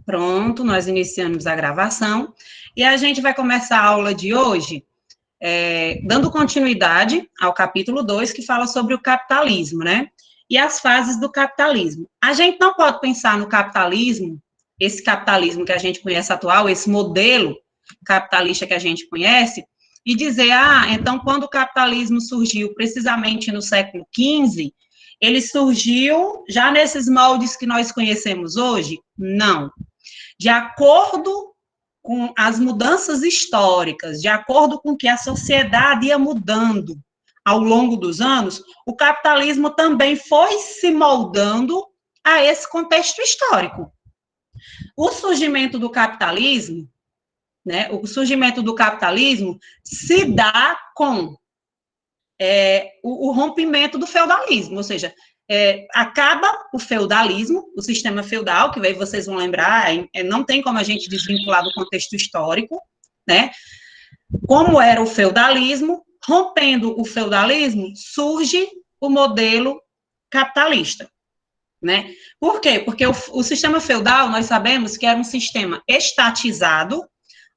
Pronto, nós iniciamos a gravação e a gente vai começar a aula de hoje dando continuidade ao capítulo 2, que fala sobre o capitalismo, né? E as fases do capitalismo. A gente não pode pensar no capitalismo, esse capitalismo que a gente conhece atual, esse modelo capitalista que a gente conhece, e dizer, então quando o capitalismo surgiu precisamente no século XV, ele surgiu já nesses moldes que nós conhecemos hoje? Não. De acordo com as mudanças históricas, de acordo com que a sociedade ia mudando ao longo dos anos, o capitalismo também foi se moldando a esse contexto histórico. O surgimento do capitalismo, né, se dá com o rompimento do feudalismo, ou seja, acaba o feudalismo, o sistema feudal, que aí vocês vão lembrar, não tem como a gente desvincular do contexto histórico, né? Como era o feudalismo, rompendo o feudalismo, surge o modelo capitalista, né? Por quê? Porque o sistema feudal, nós sabemos que era um sistema estatizado,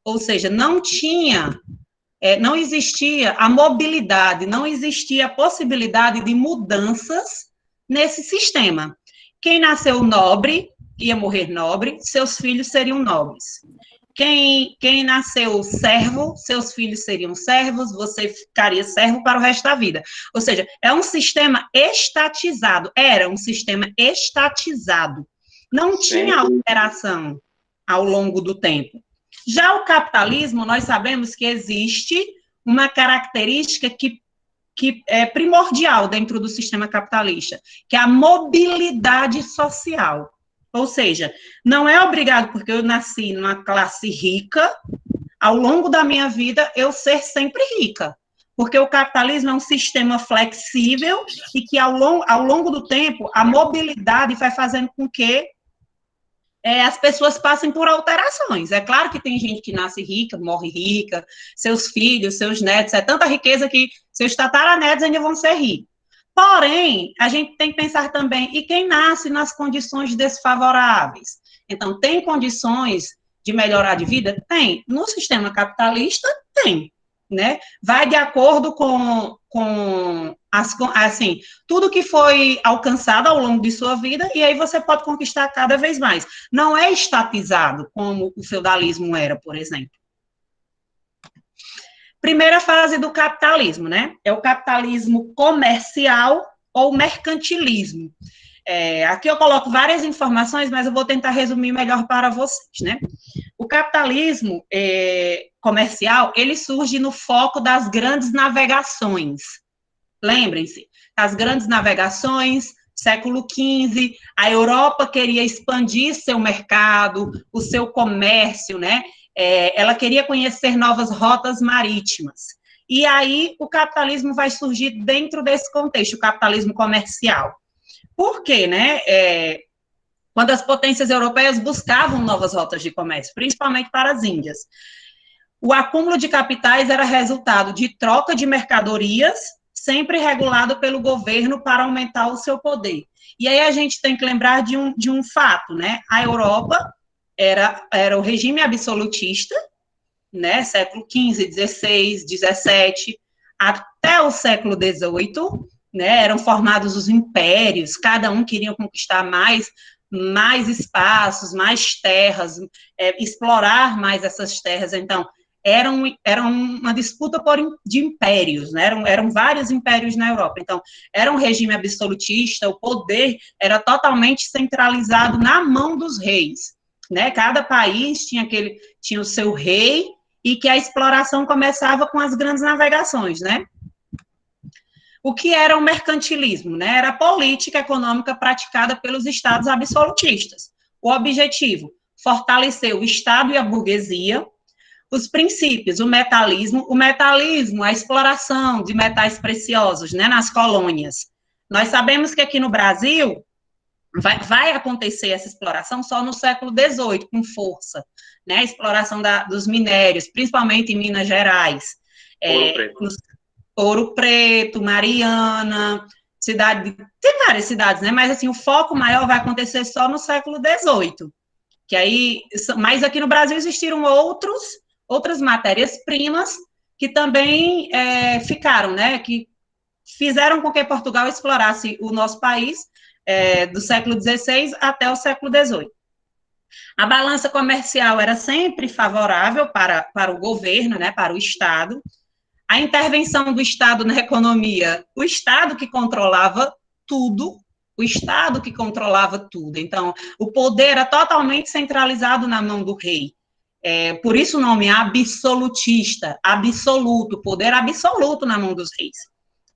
ou seja, não existia a mobilidade, não existia a possibilidade de mudanças nesse sistema. Quem nasceu nobre ia morrer nobre, seus filhos seriam nobres. Quem nasceu servo, seus filhos seriam servos, você ficaria servo para o resto da vida. Ou seja, é um sistema estatizado, era um sistema estatizado. Não tinha alteração ao longo do tempo. Já o capitalismo, nós sabemos que existe uma característica que é primordial dentro do sistema capitalista, que é a mobilidade social. Ou seja, não é obrigado, porque eu nasci numa classe rica, ao longo da minha vida, eu ser sempre rica. Porque o capitalismo é um sistema flexível e que, ao longo do tempo, a mobilidade vai fazendo com que as pessoas passem por alterações. É claro que tem gente que nasce rica, morre rica, seus filhos, seus netos, é tanta riqueza que seus tataranetos ainda vão ser ricos. Porém, a gente tem que pensar também, e quem nasce nas condições desfavoráveis? Então, tem condições de melhorar de vida? Tem. No sistema capitalista, tem. Né? Vai de acordo com tudo que foi alcançado ao longo de sua vida, e aí você pode conquistar cada vez mais. Não é estatizado, como o feudalismo era, por exemplo. Primeira fase do capitalismo, né? É o capitalismo comercial ou mercantilismo. Aqui eu coloco várias informações, mas eu vou tentar resumir melhor para vocês, né? O capitalismo comercial, ele surge no foco das grandes navegações. Lembrem-se, as grandes navegações, século XV, a Europa queria expandir seu mercado, o seu comércio, né? Ela queria conhecer novas rotas marítimas. E aí o capitalismo vai surgir dentro desse contexto, o capitalismo comercial. Por quê, né? Quando as potências europeias buscavam novas rotas de comércio, principalmente para as Índias. O acúmulo de capitais era resultado de troca de mercadorias, sempre regulado pelo governo para aumentar o seu poder. E aí a gente tem que lembrar de um fato, né? A Europa era o regime absolutista, né? Século XV, XVI, XVII, até o século XVIII, né? Eram formados os impérios, cada um queria conquistar mais espaços, mais terras, explorar mais essas terras. Então, era uma disputa de impérios, né? Eram vários impérios na Europa. Então, era um regime absolutista, o poder era totalmente centralizado na mão dos reis, né? Cada país tinha o seu rei, e que a exploração começava com as grandes navegações, né? O que era o mercantilismo, né? Era a política econômica praticada pelos estados absolutistas. O objetivo, fortalecer o Estado e a burguesia. Os princípios, o metalismo, a exploração de metais preciosos, né, nas colônias. Nós sabemos que aqui no Brasil vai acontecer essa exploração só no século XVIII, com força, né, a exploração dos minérios, principalmente em Minas Gerais. Ouro Preto, Mariana, tem várias cidades, né, mas assim, o foco maior vai acontecer só no século XVIII. que aí, mas aqui no Brasil existiram outras matérias-primas que também ficaram, né, que fizeram com que Portugal explorasse o nosso país do século XVI até o século XVIII. A balança comercial era sempre favorável para o governo, né, para o Estado. A intervenção do Estado na economia, o Estado que controlava tudo, o Estado que controlava tudo. Então, o poder era totalmente centralizado na mão do rei. Por isso o nome absolutista, absoluto, poder absoluto na mão dos reis.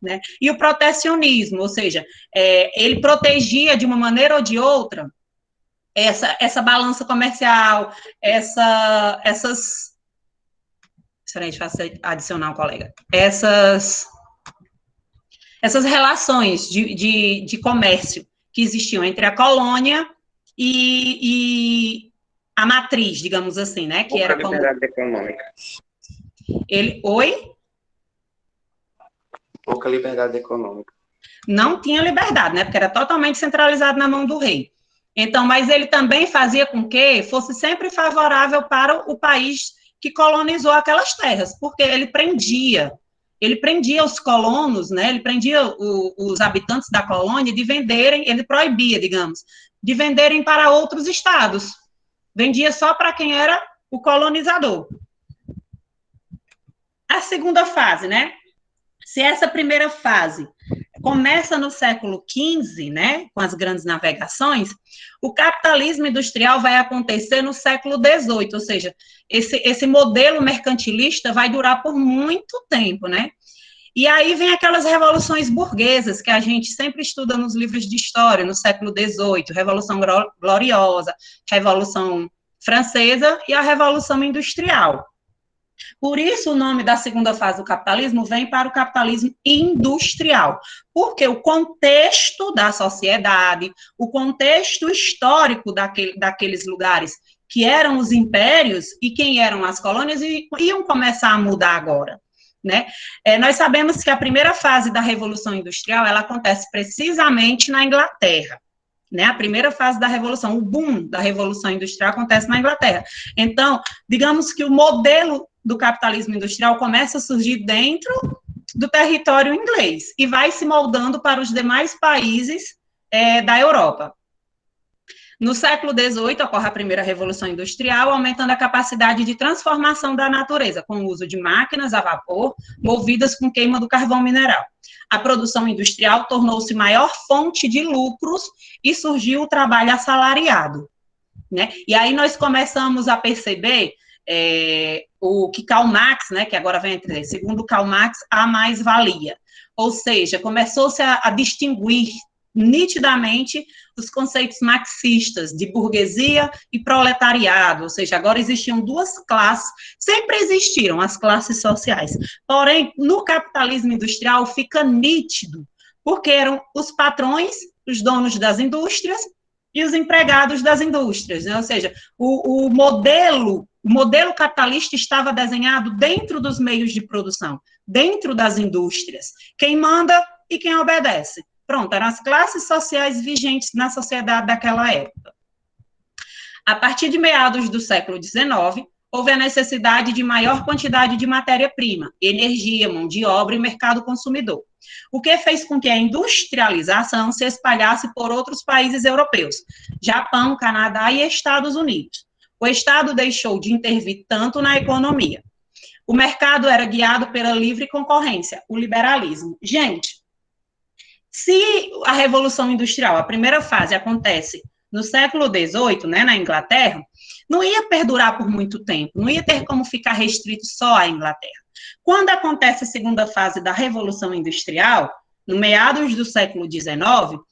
Né? E o protecionismo, ou seja, ele protegia de uma maneira ou de outra essa balança comercial, essas... Excelente, faço adicionar um colega. Essas relações de comércio que existiam entre a colônia e a matriz, digamos assim, né? Que era liberdade econômica. Oi? Pouca liberdade econômica. Não tinha liberdade, né? Porque era totalmente centralizado na mão do rei. Então, mas ele também fazia com que fosse sempre favorável para o país que colonizou aquelas terras, porque ele prendia os colonos, né? Ele prendia os habitantes da colônia de venderem, ele proibia, digamos, de venderem para outros estados. Vendia só para quem era o colonizador. A segunda fase, né? Se essa primeira fase começa no século XV, né, com as grandes navegações, o capitalismo industrial vai acontecer no século XVIII, ou seja, esse modelo mercantilista vai durar por muito tempo, né? E aí vem aquelas revoluções burguesas que a gente sempre estuda nos livros de história, no século XVIII, Revolução Gloriosa, Revolução Francesa e a Revolução Industrial. Por isso, o nome da segunda fase do capitalismo vem para o capitalismo industrial, porque o contexto da sociedade, o contexto histórico daqueles lugares que eram os impérios e quem eram as colônias iam começar a mudar agora. Né? Nós sabemos que a primeira fase da Revolução Industrial ela acontece precisamente na Inglaterra. Né, a primeira fase da Revolução, o boom da Revolução Industrial acontece na Inglaterra. Então, digamos que o modelo do capitalismo industrial começa a surgir dentro do território inglês e vai se moldando para os demais países da Europa. No século XVIII, ocorre a primeira Revolução Industrial, aumentando a capacidade de transformação da natureza, com o uso de máquinas a vapor, movidas com queima do carvão mineral. A produção industrial tornou-se maior fonte de lucros e surgiu o trabalho assalariado. Né? E aí nós começamos a perceber o que Karl Marx, né, que agora vem entre, segundo Karl Marx, a mais-valia. Ou seja, começou-se a distinguir nitidamente os conceitos marxistas de burguesia e proletariado, ou seja, agora existiam duas classes, sempre existiram as classes sociais, porém, no capitalismo industrial fica nítido, porque eram os patrões, os donos das indústrias e os empregados das indústrias, né? Ou seja, o modelo capitalista estava desenhado dentro dos meios de produção, dentro das indústrias, quem manda e quem obedece. Pronto, eram as classes sociais vigentes na sociedade daquela época. A partir de meados do século XIX, houve a necessidade de maior quantidade de matéria-prima, energia, mão de obra e mercado consumidor, o que fez com que a industrialização se espalhasse por outros países europeus, Japão, Canadá e Estados Unidos. O Estado deixou de intervir tanto na economia. O mercado era guiado pela livre concorrência, o liberalismo. Gente, se a Revolução Industrial, a primeira fase, acontece no século XVIII, né, na Inglaterra, não ia perdurar por muito tempo, não ia ter como ficar restrito só à Inglaterra. Quando acontece a segunda fase da Revolução Industrial, no meados do século XIX,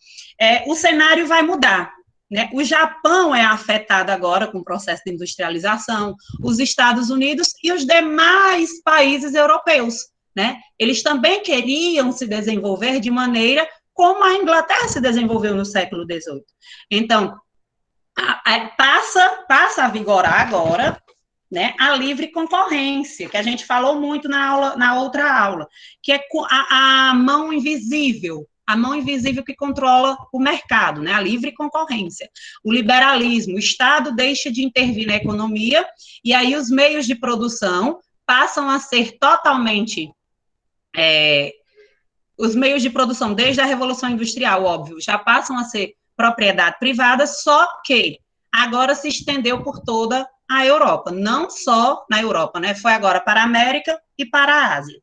o cenário vai mudar. Né? O Japão é afetado agora com o processo de industrialização, os Estados Unidos e os demais países europeus. Né? Eles também queriam se desenvolver de maneira como a Inglaterra se desenvolveu no século XVIII. Então, passa a vigorar agora, né, a livre concorrência, que a gente falou muito na outra aula, que é a mão invisível, a mão invisível que controla o mercado, né? A livre concorrência. O liberalismo, o Estado deixa de intervir na economia e aí os meios de produção passam a ser totalmente... os meios de produção, desde a Revolução Industrial, óbvio, já passam a ser propriedade privada, só que agora se estendeu por toda a Europa, não só na Europa, né? Foi agora para a América e para a Ásia.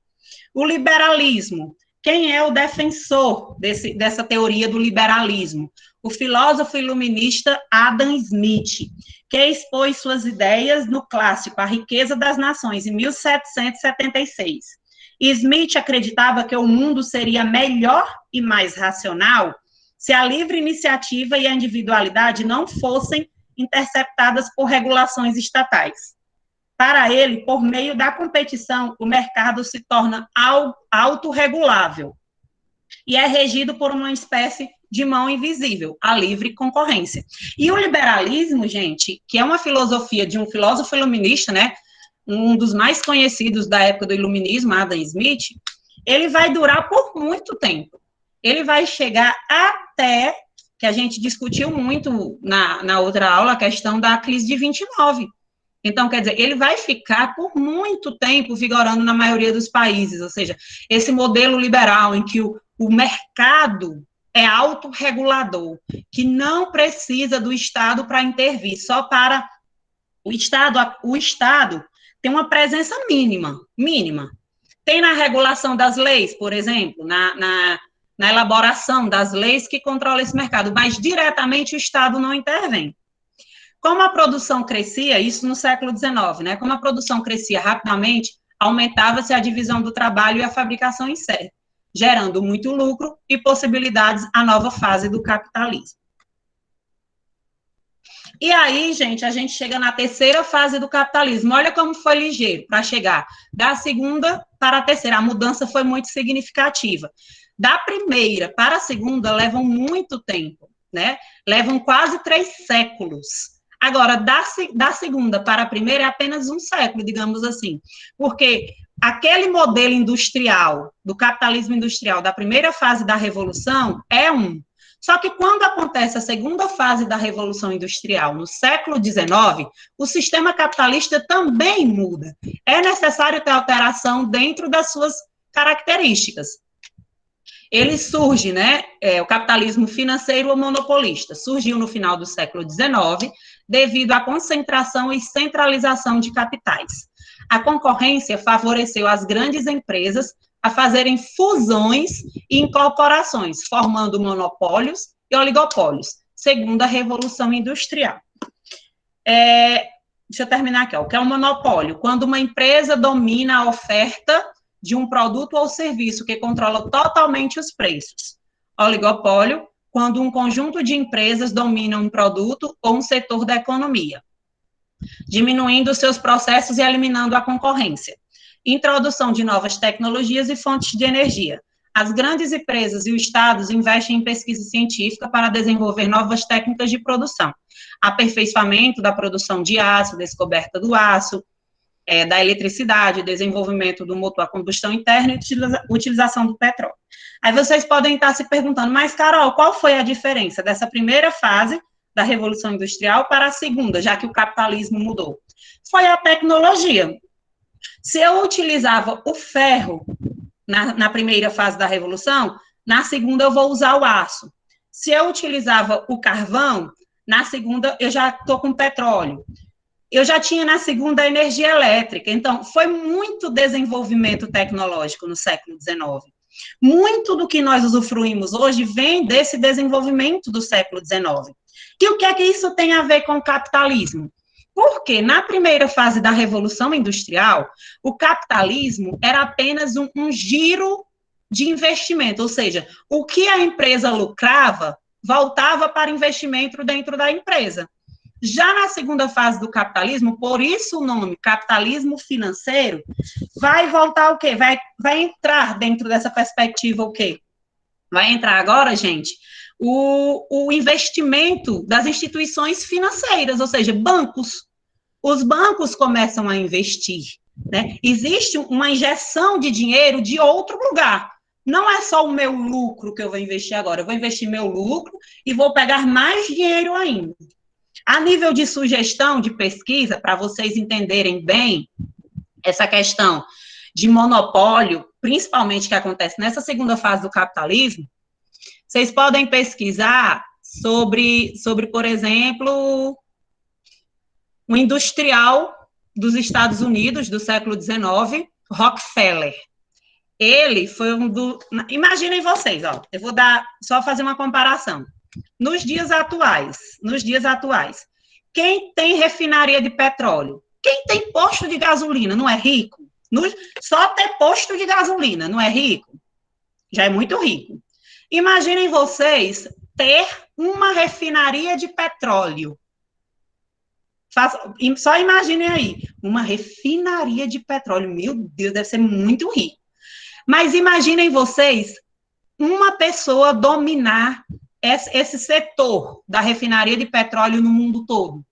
O liberalismo, quem é o defensor dessa teoria do liberalismo? O filósofo iluminista Adam Smith, que expôs suas ideias no clássico A Riqueza das Nações, em 1776. Smith acreditava que o mundo seria melhor e mais racional se a livre iniciativa e a individualidade não fossem interceptadas por regulações estatais. Para ele, por meio da competição, o mercado se torna autorregulável e é regido por uma espécie de mão invisível, a livre concorrência. E o liberalismo, gente, que é uma filosofia de um filósofo iluminista, né, um dos mais conhecidos da época do iluminismo, Adam Smith, ele vai durar por muito tempo. Ele vai chegar até, que a gente discutiu muito na outra aula, a questão da crise de 29. Então, quer dizer, ele vai ficar por muito tempo vigorando na maioria dos países, ou seja, esse modelo liberal em que o mercado é autorregulador, que não precisa do Estado para intervir, só para o Estado tem uma presença mínima. Tem na regulação das leis, por exemplo, na elaboração das leis que controla esse mercado, mas diretamente o Estado não intervém. Como a produção crescia, isso no século XIX, né? Como a produção crescia rapidamente, aumentava-se a divisão do trabalho e a fabricação em série, gerando muito lucro e possibilidades à nova fase do capitalismo. E aí, gente, a gente chega na terceira fase do capitalismo. Olha como foi ligeiro para chegar da segunda para a terceira. A mudança foi muito significativa. Da primeira para a segunda levam muito tempo, né? Levam quase 3 séculos. Agora, da segunda para a primeira é apenas 1 século, digamos assim, porque aquele modelo industrial, do capitalismo industrial, da primeira fase da Revolução, é um. Só que quando acontece a segunda fase da Revolução Industrial, no século XIX, o sistema capitalista também muda. É necessário ter alteração dentro das suas características. Ele surge, né, o capitalismo financeiro ou monopolista, surgiu no final do século XIX, devido à concentração e centralização de capitais. A concorrência favoreceu as grandes empresas a fazerem fusões e incorporações, formando monopólios e oligopólios, segundo a Revolução Industrial. Deixa eu terminar aqui, ó, o que é um monopólio? Quando uma empresa domina a oferta de um produto ou serviço que controla totalmente os preços. Oligopólio, quando um conjunto de empresas domina um produto ou um setor da economia, diminuindo seus processos e eliminando a concorrência. Introdução de novas tecnologias e fontes de energia. As grandes empresas e os estados investem em pesquisa científica para desenvolver novas técnicas de produção. Aperfeiçoamento da produção de aço, descoberta do aço, da eletricidade, desenvolvimento do motor a combustão interna e utilização do petróleo. Aí vocês podem estar se perguntando, mas, Carol, qual foi a diferença dessa primeira fase da Revolução Industrial para a segunda, já que o capitalismo mudou? Foi a tecnologia. Se eu utilizava o ferro na primeira fase da Revolução, na segunda eu vou usar o aço. Se eu utilizava o carvão, na segunda eu já estou com petróleo. Eu já tinha na segunda a energia elétrica. Então, foi muito desenvolvimento tecnológico no século XIX. Muito do que nós usufruímos hoje vem desse desenvolvimento do século XIX. E o que é que isso tem a ver com o capitalismo? Porque na primeira fase da Revolução Industrial, o capitalismo era apenas um giro de investimento, ou seja, o que a empresa lucrava voltava para investimento dentro da empresa. Já na segunda fase do capitalismo, por isso o nome capitalismo financeiro, vai voltar o quê? Vai entrar dentro dessa perspectiva o quê? Vai entrar agora, gente, o investimento das instituições financeiras, ou seja, bancos. Os bancos começam a investir, né? Existe uma injeção de dinheiro de outro lugar, Não é só o meu lucro que eu vou investir agora, eu vou investir meu lucro e vou pegar mais dinheiro ainda. A nível de sugestão de pesquisa, para vocês entenderem bem essa questão de monopólio, principalmente que acontece nessa segunda fase do capitalismo, vocês podem pesquisar sobre, por exemplo, o industrial dos Estados Unidos do século XIX, Rockefeller. Ele foi um do... Imaginem vocês, ó, eu vou só fazer uma comparação. Nos dias atuais, quem tem refinaria de petróleo? Quem tem posto de gasolina não é rico? Só ter posto de gasolina não é rico? Já é muito rico. Imaginem vocês ter uma refinaria de petróleo. Só imaginem aí, uma refinaria de petróleo. Meu Deus, deve ser muito rico. Mas imaginem vocês uma pessoa dominar esse setor da refinaria de petróleo no mundo todo.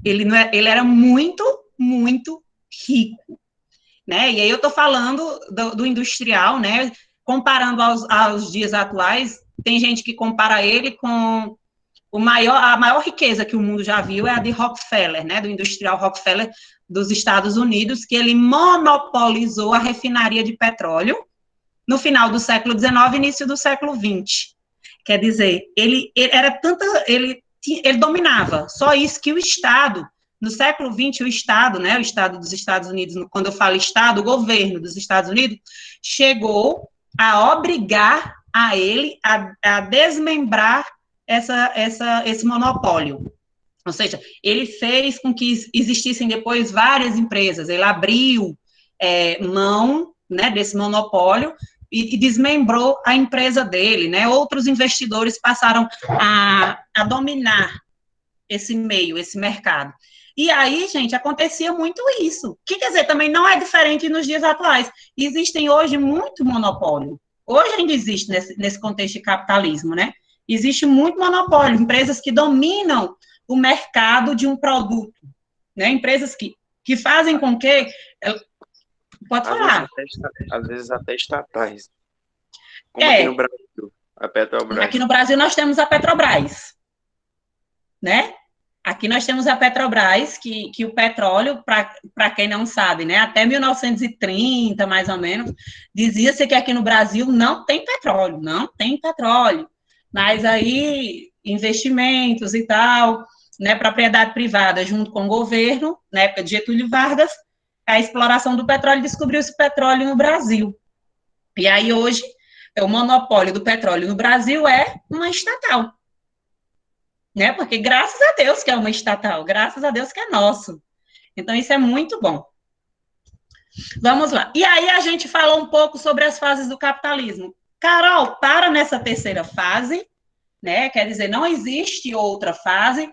Ele era muito, muito rico, né? E aí eu estou falando do industrial, né? Comparando aos dias atuais, tem gente que compara ele com a maior riqueza que o mundo já viu é a de Rockefeller, né? Do industrial Rockefeller dos Estados Unidos, que ele monopolizou a refinaria de petróleo no final do século XIX, início do século XX. Quer dizer, ele dominava. Só isso que o Estado, no século XX, o Estado, né, o Estado dos Estados Unidos, quando eu falo Estado, o governo dos Estados Unidos, chegou a obrigar a ele a desmembrar esse monopólio. Ou seja, ele fez com que existissem depois várias empresas, ele abriu mão, né, desse monopólio e desmembrou a empresa dele, né? Outros investidores passaram a dominar esse meio, esse mercado. E aí, gente, acontecia muito isso. Que quer dizer, também não é diferente nos dias atuais. Existem hoje muito monopólio. Hoje ainda existe nesse contexto de capitalismo, né? Existe muito monopólio, empresas que dominam o mercado de um produto, né? Empresas que fazem com que... Pode falar. Às vezes até estatais. Como aqui no Brasil, a Petrobras. Aqui no Brasil nós temos a Petrobras, né? Aqui nós temos a Petrobras, que o petróleo, para quem não sabe, né, até 1930, mais ou menos, dizia-se que aqui no Brasil não tem petróleo, mas aí investimentos e tal, né, propriedade privada junto com o governo, na época de Getúlio Vargas, a exploração do petróleo, descobriu-se petróleo no Brasil. E aí hoje, o monopólio do petróleo no Brasil é uma estatal. Né? Porque graças a Deus que é uma estatal, graças a Deus que é nosso. Então, isso é muito bom. Vamos lá. E aí a gente falou um pouco sobre as fases do capitalismo. Carol, para nessa terceira fase, né? Quer dizer, não existe outra fase.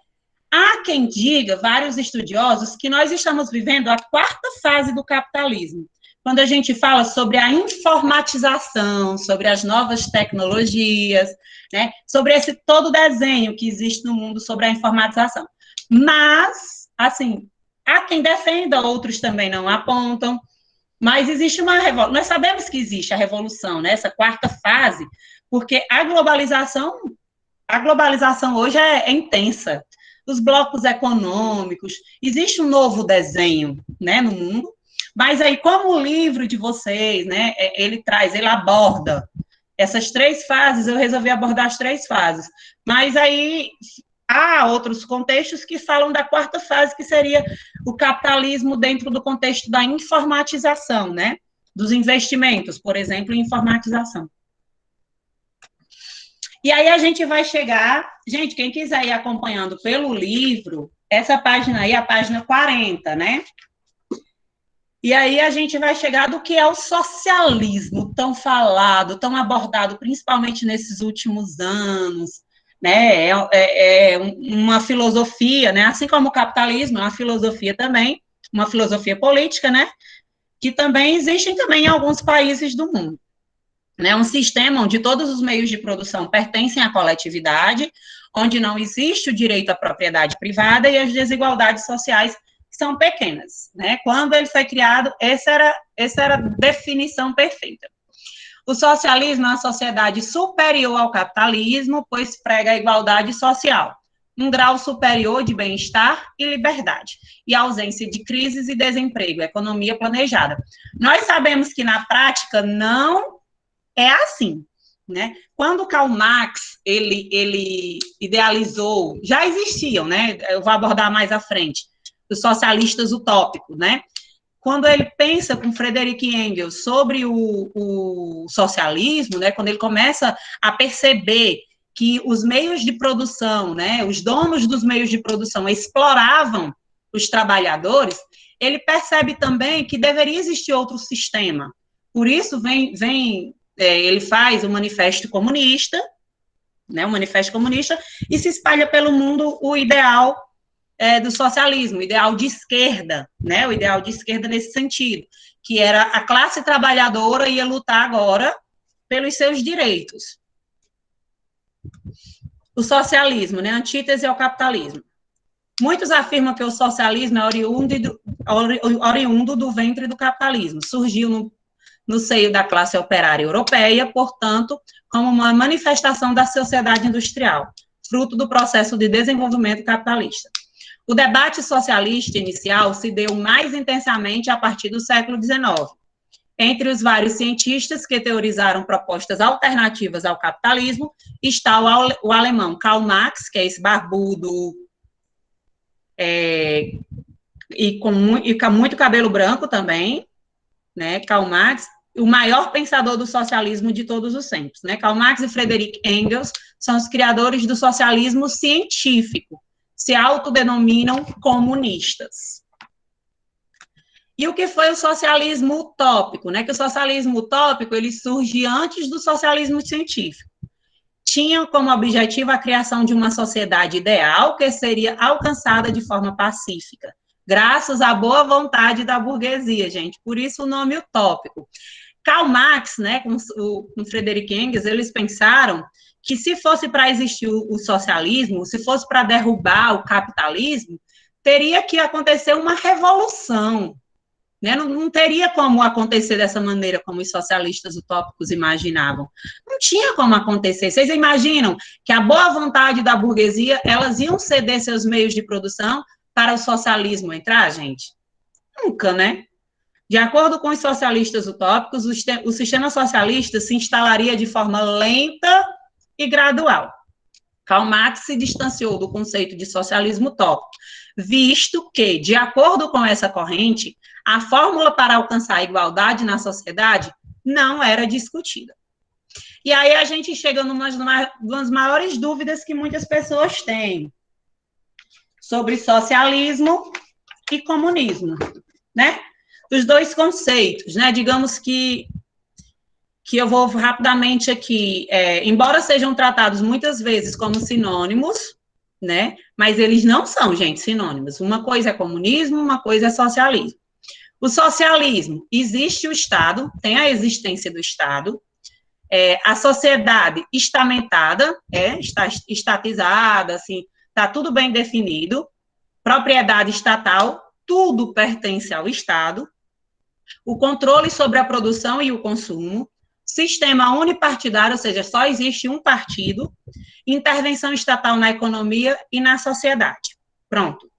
Há quem diga, vários estudiosos, que nós estamos vivendo a quarta fase do capitalismo. Quando a gente fala sobre a informatização, sobre as novas tecnologias, né, sobre esse todo desenho que existe no mundo sobre a informatização. Mas, assim, há quem defenda, outros também não apontam, mas existe uma revolução. Nós sabemos que existe a revolução, né, essa quarta fase, porque a globalização hoje é intensa. Os blocos econômicos, existe um novo desenho, né, no mundo. Mas aí, como o livro de vocês, né, ele aborda essas três fases, eu resolvi abordar as três fases. Mas aí, há outros contextos que falam da quarta fase, que seria o capitalismo dentro do contexto da informatização, né, dos investimentos, por exemplo, em informatização. E aí a gente vai chegar... Gente, quem quiser ir acompanhando pelo livro, essa página aí é a página 40, né? E aí a gente vai chegar do que é o socialismo, tão falado, tão abordado, principalmente nesses últimos anos, né? É uma filosofia, né? Assim como o capitalismo, é uma filosofia também, uma filosofia política, né? Que também existem também em alguns países do mundo. Né? Um sistema onde todos os meios de produção pertencem à coletividade, onde não existe o direito à propriedade privada e as desigualdades sociais são pequenas, né? Quando ele foi criado, essa era a definição perfeita. O socialismo é uma sociedade superior ao capitalismo, pois prega a igualdade social, um grau superior de bem-estar e liberdade, e a ausência de crises e desemprego, economia planejada. Nós sabemos que, na prática, não é assim, né? Quando Karl Marx, ele idealizou, já existiam, né? Eu vou abordar mais à frente, os socialistas utópicos, né? Quando ele pensa com Friedrich Engels sobre o socialismo, né, quando ele começa a perceber que os meios de produção, né, os donos dos meios de produção exploravam os trabalhadores, ele percebe também que deveria existir outro sistema. Por isso, ele faz o Manifesto Comunista, né, o Manifesto Comunista, e se espalha pelo mundo o ideal do socialismo, o ideal de esquerda, né, o ideal de esquerda nesse sentido, que era a classe trabalhadora ia lutar agora pelos seus direitos. O socialismo, né, antítese ao capitalismo. Muitos afirmam que o socialismo é oriundo do ventre do capitalismo, surgiu no seio da classe operária europeia, portanto, como uma manifestação da sociedade industrial, fruto do processo de desenvolvimento capitalista. O debate socialista inicial se deu mais intensamente a partir do século XIX. Entre os vários cientistas que teorizaram propostas alternativas ao capitalismo, está o alemão Karl Marx, que é esse barbudo e com muito cabelo branco também, né? Karl Marx, o maior pensador do socialismo de todos os tempos, né? Karl Marx e Friedrich Engels são os criadores do socialismo científico, se autodenominam comunistas. E o que foi o socialismo utópico, né? Que o socialismo utópico, ele surge antes do socialismo científico. Tinha como objetivo a criação de uma sociedade ideal que seria alcançada de forma pacífica, graças à boa vontade da burguesia, gente. Por isso o nome utópico. Karl Marx, né, com Friedrich Engels, eles pensaram que se fosse para existir o socialismo, se fosse para derrubar o capitalismo, teria que acontecer uma revolução, né? Não teria como acontecer dessa maneira como os socialistas utópicos imaginavam. Não tinha como acontecer. Vocês imaginam que a boa vontade da burguesia, elas iam ceder seus meios de produção para o socialismo entrar, gente? Nunca, né? De acordo com os socialistas utópicos, o sistema socialista se instalaria de forma lenta e gradual. Karl Marx se distanciou do conceito de socialismo utópico, visto que, de acordo com essa corrente, a fórmula para alcançar a igualdade na sociedade não era discutida. E aí a gente chega numa das maiores dúvidas que muitas pessoas têm sobre socialismo e comunismo, né? Os dois conceitos, né? Digamos que eu vou rapidamente aqui, embora sejam tratados muitas vezes como sinônimos, né? Mas eles não são, gente, sinônimos. Uma coisa é comunismo, uma coisa é socialismo. O socialismo, existe o Estado, tem a existência do Estado, a sociedade estamentada, está estatizada, assim, está tudo bem definido, propriedade estatal, tudo pertence ao Estado, o controle sobre a produção e o consumo, sistema unipartidário, ou seja, só existe um partido, intervenção estatal na economia e na sociedade. Pronto.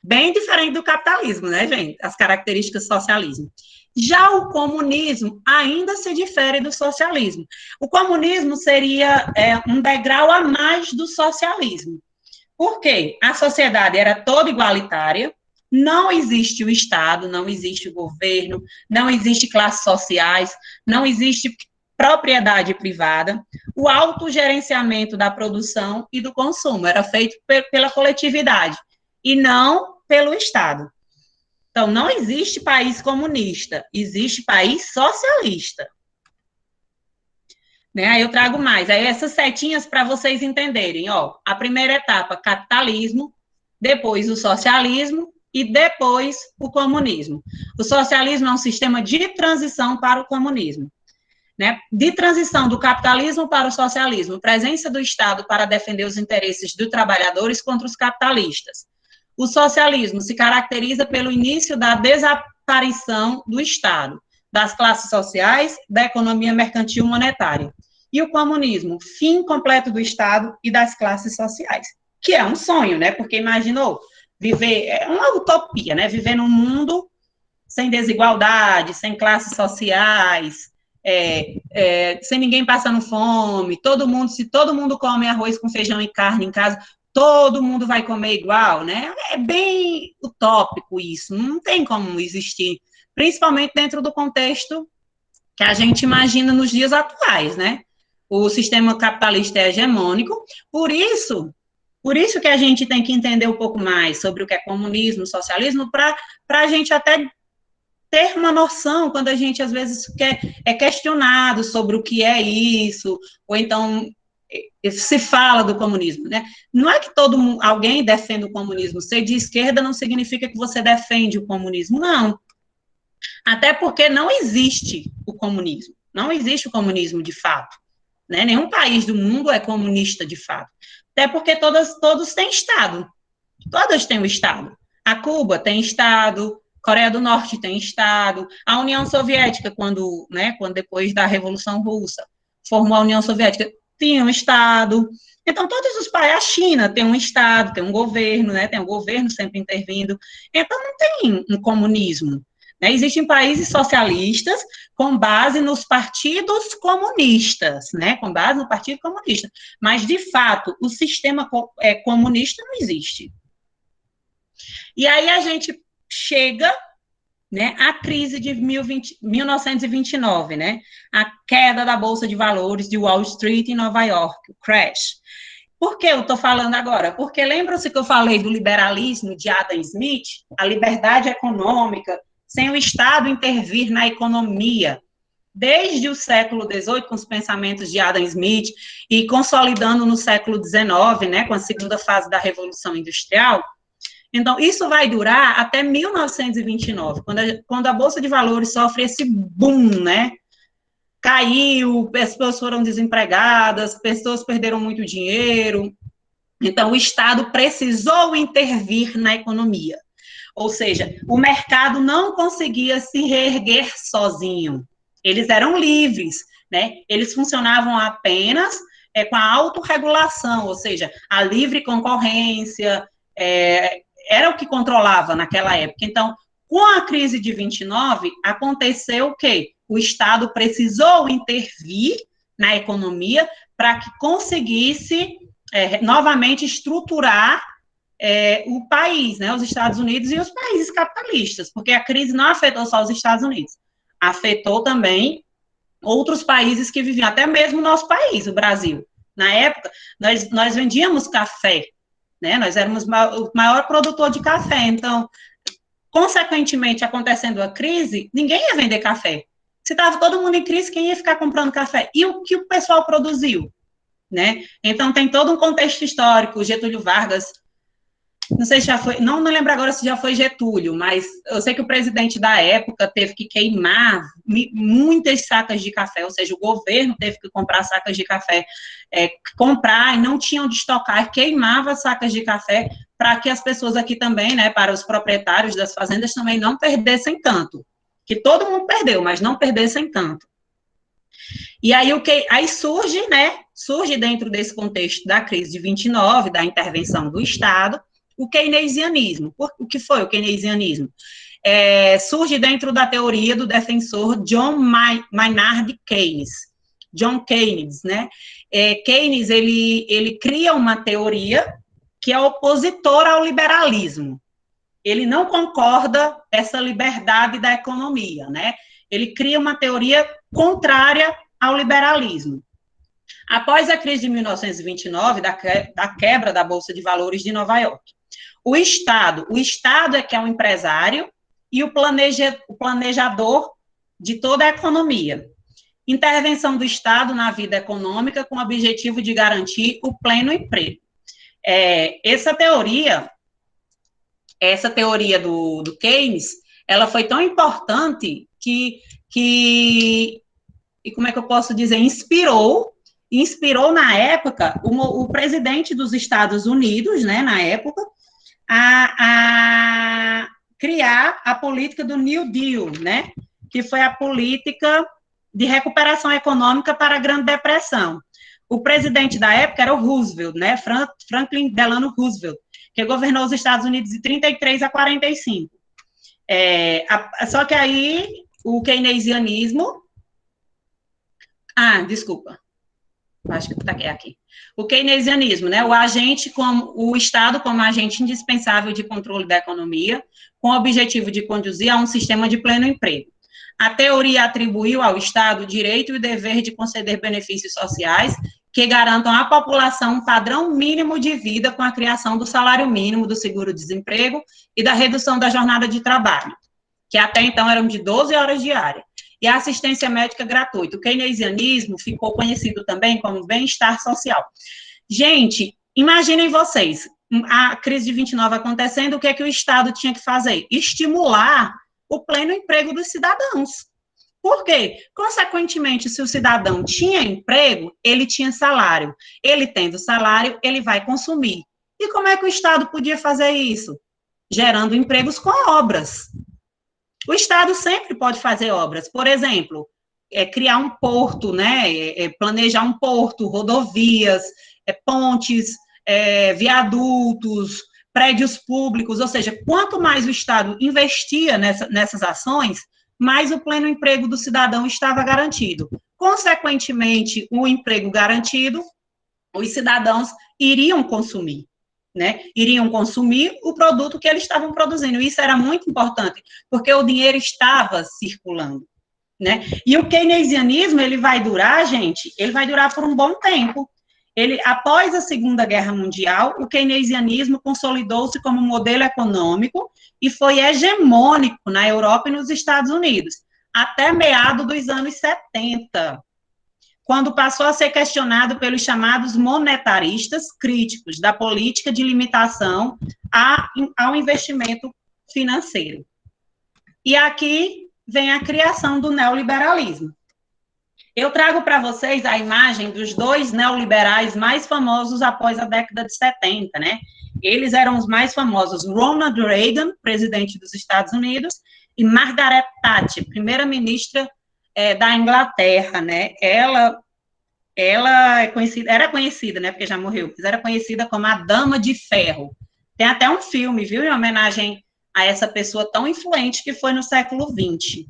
Bem diferente do capitalismo, né, gente? As características do socialismo. Já o comunismo ainda se difere do socialismo. O comunismo seria um degrau a mais do socialismo. Por quê? A sociedade era toda igualitária, não existe o Estado, não existe o governo, não existe classes sociais, não existe propriedade privada, o autogerenciamento da produção e do consumo era feito pela coletividade e não pelo Estado. Então, não existe país comunista, existe país socialista. Né? Aí eu trago mais, aí essas setinhas para vocês entenderem, ó, a primeira etapa, capitalismo, depois o socialismo e depois o comunismo. O socialismo é um sistema de transição para o comunismo. Né, de transição do capitalismo para o socialismo, presença do Estado para defender os interesses dos trabalhadores contra os capitalistas. O socialismo se caracteriza pelo início da desaparição do Estado, das classes sociais, da economia mercantil monetária. E o comunismo, fim completo do Estado e das classes sociais, que é um sonho, né? Porque imaginou viver, é uma utopia, né? Viver num mundo sem desigualdade, sem classes sociais, sem ninguém passando fome, se todo mundo come arroz com feijão e carne em casa, todo mundo vai comer igual, né? É bem utópico isso, não tem como existir, principalmente dentro do contexto que a gente imagina nos dias atuais, né? O sistema capitalista é hegemônico, por isso que a gente tem que entender um pouco mais sobre o que é comunismo, socialismo, para a gente até ter uma noção quando a gente, às vezes, é questionado sobre o que é isso, ou então se fala do comunismo, né? Não é que alguém defenda o comunismo, ser de esquerda não significa que você defende o comunismo, não. Até porque não existe o comunismo, não existe o comunismo de fato, né? Nenhum país do mundo é comunista de fato, até porque todos têm Estado, todas têm o Estado. A Cuba tem Estado, Coreia do Norte tem Estado, a União Soviética, quando depois da Revolução Russa, formou a União Soviética, tinha um Estado. Então, todos os países, a China tem um Estado, tem um governo, né, tem um governo sempre intervindo. Então, não tem um comunismo. Né? Existem países socialistas com base nos partidos comunistas, né, com base no Partido Comunista. Mas, de fato, o sistema comunista não existe. E aí a gente chega, né, à crise de 1929, né, a queda da Bolsa de Valores de Wall Street em Nova York, o crash. Por que eu estou falando agora? Porque lembra-se que eu falei do liberalismo de Adam Smith, a liberdade econômica, sem o Estado intervir na economia, desde o século XVIII, com os pensamentos de Adam Smith, e consolidando no século XIX, né, com a segunda fase da Revolução Industrial. Então, isso vai durar até 1929, quando a Bolsa de Valores sofre esse boom, né? Caiu, pessoas foram desempregadas, pessoas perderam muito dinheiro. Então, o Estado precisou intervir na economia. Ou seja, o mercado não conseguia se reerguer sozinho. Eles eram livres, né? Eles funcionavam apenas com a autorregulação, ou seja, a livre concorrência, era o que controlava naquela época. Então, com a crise de 29, aconteceu o quê? O Estado precisou intervir na economia para que conseguisse novamente estruturar o país, né, os Estados Unidos e os países capitalistas, porque a crise não afetou só os Estados Unidos, afetou também outros países que viviam, até mesmo o nosso país, o Brasil. Na época, nós vendíamos café, né, nós éramos o maior produtor de café, então, consequentemente, acontecendo a crise, ninguém ia vender café. Se estava todo mundo em crise, quem ia ficar comprando café? E o que o pessoal produziu? Né? Então, tem todo um contexto histórico, Getúlio Vargas, não sei se já foi, não lembro agora se já foi Getúlio, mas eu sei que o presidente da época teve que queimar muitas sacas de café, ou seja, o governo teve que comprar sacas de café, comprar e não tinham de estocar, queimava sacas de café para que as pessoas aqui também, né, para os proprietários das fazendas também não perdessem tanto, que todo mundo perdeu, mas não perdessem tanto. E aí aí surge, né, surge dentro desse contexto da crise de 29, da intervenção do Estado, o keynesianismo. O que foi o keynesianismo? Surge dentro da teoria do defensor John Maynard Keynes. John Keynes, né? Keynes, ele cria uma teoria que é opositora ao liberalismo. Ele não concorda essa liberdade da economia, né? Ele cria uma teoria contrária ao liberalismo. Após a crise de 1929, da quebra da Bolsa de Valores de Nova York, o Estado é que é o empresário e o planejador de toda a economia. Intervenção do Estado na vida econômica com o objetivo de garantir o pleno emprego. Essa teoria do Keynes, ela foi tão importante que como é que eu posso dizer, inspirou na época o presidente dos Estados Unidos, né, na época, a criar a política do New Deal, né? Que foi a política de recuperação econômica para a Grande Depressão. O presidente da época era o Roosevelt, né? Franklin Delano Roosevelt, que governou os Estados Unidos de 33 a 45. Só que aí o keynesianismo... desculpa. Acho que está aqui. O keynesianismo, né? O Estado como agente indispensável de controle da economia, com o objetivo de conduzir a um sistema de pleno emprego. A teoria atribuiu ao Estado o direito e o dever de conceder benefícios sociais que garantam à população um padrão mínimo de vida com a criação do salário mínimo, do seguro-desemprego e da redução da jornada de trabalho, que até então eram de 12 horas diárias, e a assistência médica gratuita. O keynesianismo ficou conhecido também como bem-estar social. Gente, imaginem vocês, a crise de 29 acontecendo, o que é que o Estado tinha que fazer? Estimular o pleno emprego dos cidadãos. Por quê? Consequentemente, se o cidadão tinha emprego, ele tinha salário. Ele tendo salário, ele vai consumir. E como é que o Estado podia fazer isso? Gerando empregos com obras. O Estado sempre pode fazer obras. Por exemplo, criar um porto, né? Planejar um porto, rodovias, pontes, viadutos, prédios públicos, ou seja, quanto mais o Estado investia nessas ações, mais o pleno emprego do cidadão estava garantido. Consequentemente, o emprego garantido, os cidadãos iriam consumir, né? Iriam consumir o produto que eles estavam produzindo. Isso era muito importante, porque o dinheiro estava circulando, né? E o keynesianismo, ele vai durar, gente, ele vai durar por um bom tempo. Após a Segunda Guerra Mundial, o keynesianismo consolidou-se como modelo econômico e foi hegemônico na Europa e nos Estados Unidos, até meados dos anos 70, quando passou a ser questionado pelos chamados monetaristas críticos da política de limitação ao investimento financeiro. E aqui vem a criação do neoliberalismo. Eu trago para vocês a imagem dos dois neoliberais mais famosos após a década de 70, né? Eles eram os mais famosos, Ronald Reagan, presidente dos Estados Unidos, e Margaret Thatcher, primeira-ministra da Inglaterra, né? Ela era conhecida, né? Porque já morreu, mas era conhecida como a Dama de Ferro. Tem até um filme, viu? Em homenagem a essa pessoa tão influente que foi no século XX.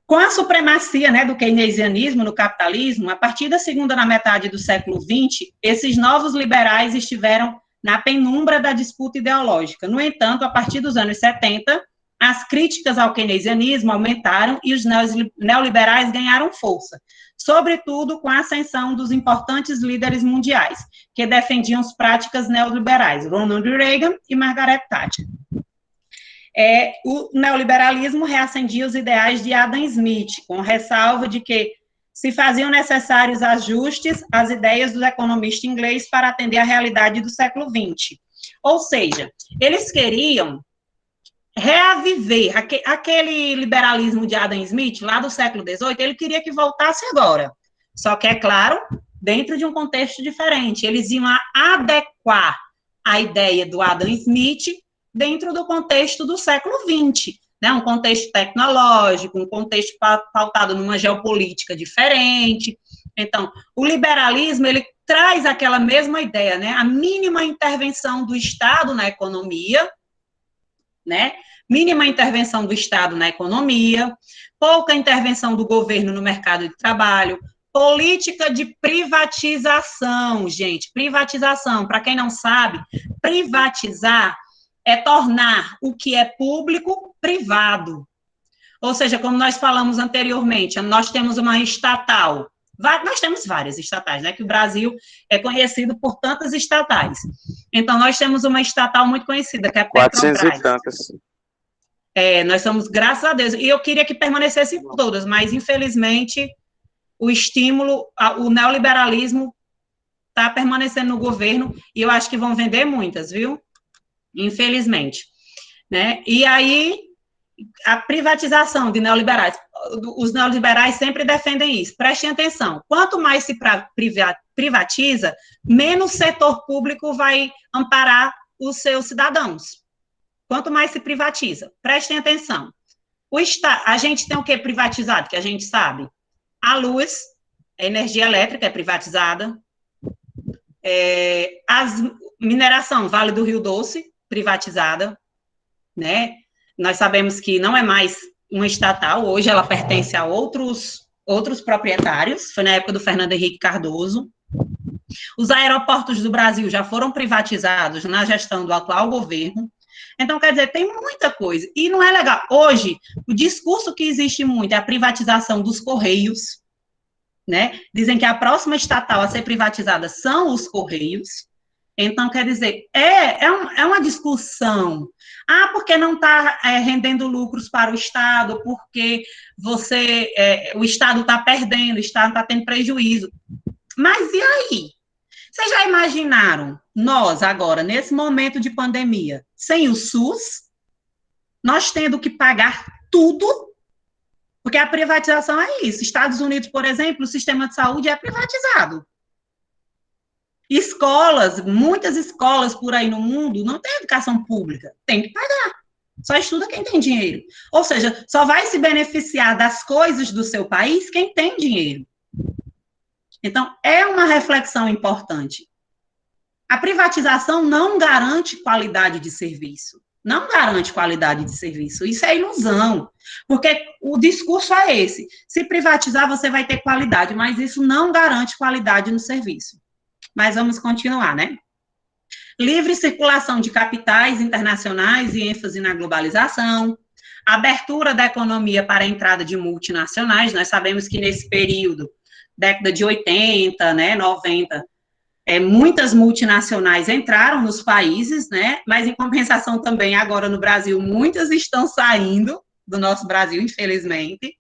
Com a supremacia, né, do keynesianismo no capitalismo, a partir da segunda metade do século XX, esses novos liberais estiveram na penumbra da disputa ideológica. No entanto, a partir dos anos 70, as críticas ao keynesianismo aumentaram e os neoliberais ganharam força, sobretudo com a ascensão dos importantes líderes mundiais, que defendiam as práticas neoliberais, Ronald Reagan e Margaret Thatcher. O neoliberalismo reacendia os ideais de Adam Smith, com ressalva de que se faziam necessários ajustes às ideias do economista inglês para atender à realidade do século XX. Ou seja, eles queriam reaviver aquele liberalismo de Adam Smith, lá do século XVIII, ele queria que voltasse agora. Só que, é claro, dentro de um contexto diferente. Eles iam adequar a ideia do Adam Smith dentro do contexto do século XX, né? Um contexto tecnológico, um contexto pautado numa geopolítica diferente. Então, o liberalismo, ele traz aquela mesma ideia, né? A mínima intervenção do Estado na economia, né? Mínima intervenção do Estado na economia, pouca intervenção do governo no mercado de trabalho, política de privatização, gente, privatização, para quem não sabe, privatizar é tornar o que é público privado. Ou seja, como nós falamos anteriormente, nós temos uma estatal, nós temos várias estatais, né, que o Brasil é conhecido por tantas estatais. Então, nós temos uma estatal muito conhecida, que é a Petrobras. 400 e tantas. Nós somos, graças a Deus, e eu queria que permanecessem todas, mas, infelizmente, o estímulo, o neoliberalismo está permanecendo no governo, e eu acho que vão vender muitas, viu? Infelizmente, né? E aí, a privatização de neoliberais. os neoliberais sempre defendem isso. Prestem atenção. Quanto mais se privatiza, menos setor público vai amparar os seus cidadãos. Quanto mais se privatiza. Prestem atenção. A gente tem o que privatizado, que a gente sabe? A luz, a energia elétrica é privatizada. A mineração, Vale do Rio Doce, privatizada, né? Nós sabemos que não é mais uma estatal, hoje ela pertence a outros proprietários, foi na época do Fernando Henrique Cardoso. Os aeroportos do Brasil já foram privatizados na gestão do atual governo. Então, quer dizer, tem muita coisa. E não é legal. Hoje, o discurso que existe muito é a privatização dos Correios, né? Dizem que a próxima estatal a ser privatizada são os Correios. Então, quer dizer, é uma discussão. Porque não está rendendo lucros para o Estado, porque o Estado está perdendo, o Estado está tendo prejuízo. Mas e aí? Vocês já imaginaram, nós agora, nesse momento de pandemia, sem o SUS, nós tendo que pagar tudo, porque a privatização é isso. Estados Unidos, por exemplo, o sistema de saúde é privatizado. Escolas, muitas escolas por aí no mundo não têm educação pública, tem que pagar. Só estuda quem tem dinheiro. Ou seja, só vai se beneficiar das coisas do seu país quem tem dinheiro. Então, é uma reflexão importante. A privatização não garante qualidade de serviço. Não garante qualidade de serviço. Isso é ilusão. Porque o discurso é esse. Se privatizar, você vai ter qualidade, mas isso não garante qualidade no serviço. Mas vamos continuar, né? Livre circulação de capitais internacionais e ênfase na globalização, abertura da economia para a entrada de multinacionais. Nós sabemos que nesse período, década de 80, né, 90, muitas multinacionais entraram nos países, né, mas em compensação também agora no Brasil, muitas estão saindo do nosso Brasil, infelizmente.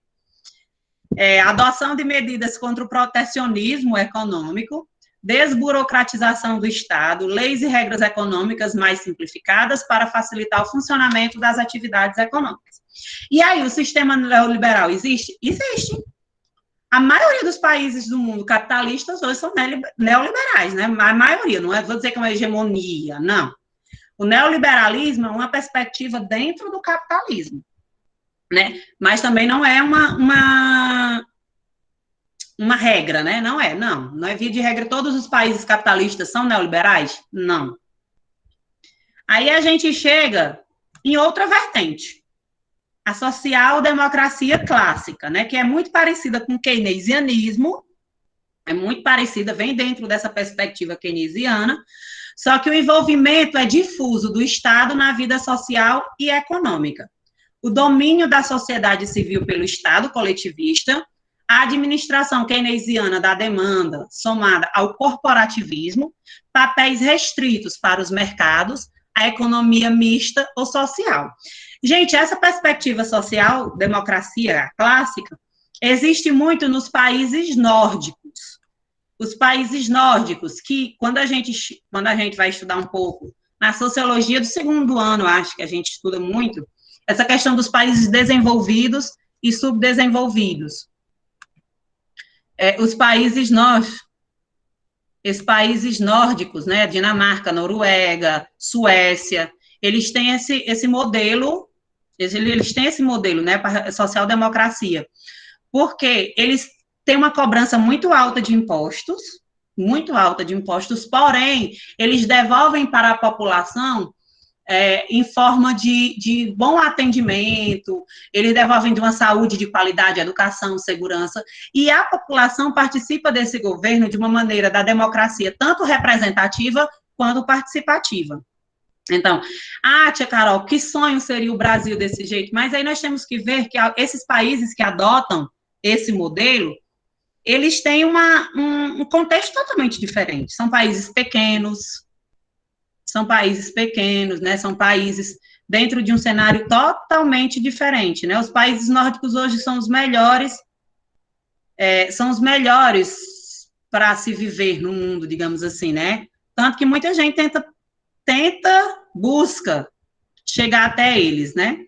Adoção de medidas contra o protecionismo econômico, desburocratização do Estado, leis e regras econômicas mais simplificadas para facilitar o funcionamento das atividades econômicas. E aí, o sistema neoliberal existe? Existe. A maioria dos países do mundo capitalistas hoje são neoliberais, né? A maioria, não vou dizer que é uma hegemonia, não. O neoliberalismo é uma perspectiva dentro do capitalismo, né? Mas também não é uma regra, né? Não é via de regra, todos os países capitalistas são neoliberais? Não. Aí a gente chega em outra vertente, a social-democracia clássica, né? Que é muito parecida com o keynesianismo, é muito parecida, vem dentro dessa perspectiva keynesiana, só que o envolvimento é difuso do Estado na vida social e econômica. O domínio da sociedade civil pelo Estado coletivista, a administração keynesiana da demanda, somada ao corporativismo, papéis restritos para os mercados, a economia mista ou social. Gente, essa perspectiva social, democracia clássica, existe muito nos países nórdicos. Os países nórdicos, que quando a gente vai estudar um pouco, na sociologia do segundo ano, acho que a gente estuda muito, essa questão dos países desenvolvidos e subdesenvolvidos. Os países nórdicos, né, Dinamarca, Noruega, Suécia, eles têm esse modelo, né, para social-democracia, porque eles têm uma cobrança muito alta de impostos, porém, eles devolvem para a população em forma de bom atendimento, eles devolvem de uma saúde de qualidade, educação, segurança, e a população participa desse governo de uma maneira da democracia, tanto representativa quanto participativa. Então, tia Carol, que sonho seria o Brasil desse jeito? Mas aí nós temos que ver que esses países que adotam esse modelo, eles têm um contexto totalmente diferente. São países pequenos, né? São países dentro de um cenário totalmente diferente, né? Os países nórdicos hoje são os melhores para se viver no mundo, digamos assim, né? Tanto que muita gente busca chegar até eles, né?